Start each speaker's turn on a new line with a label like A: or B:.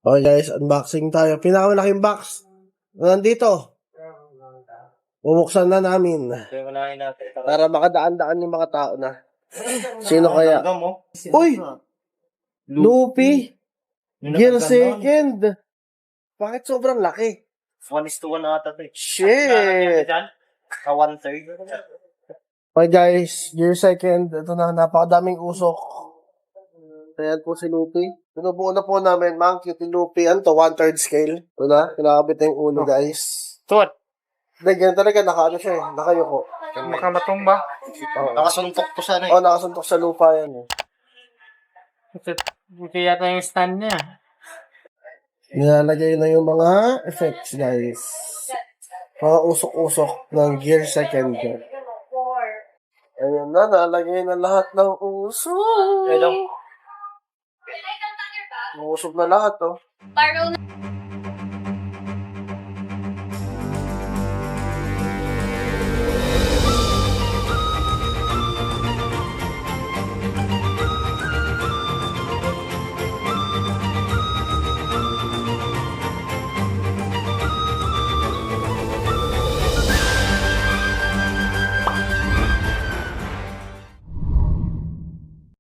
A: Okay guys, unboxing tayo. Pinakamalaking box. Nandito. Bubuksan na namin. Para makadaan-daan yung mga tao na. Sino kaya? Uy! Luffy! Gear second! Bakit sobrang laki?
B: 1:1 ata ito eh.
A: Shit!
B: 1/3.
A: Okay guys, gear second. Ito na, napakadaming usok. Ayan po si Luffy. Pinubuo na po namin, mga cute ni Luffy. Ano to, 1/3 scale. Ito na, kinakabit na yung ulo guys.
C: Tuwad.
A: Hindi, ganyan talaga, nakaano siya eh, nakayuko.
C: Baka matumba.
B: Nakasuntok to sana eh.
A: Oh, nakasuntok sa lupa yan eh.
C: Buti yata yung stand niya.
A: Nilalagay na yung mga effects guys. Mga usok-usok ng gear second. Ayan na, nalagay na lahat ng usok.
B: Hello.
A: Usok na lahat oh.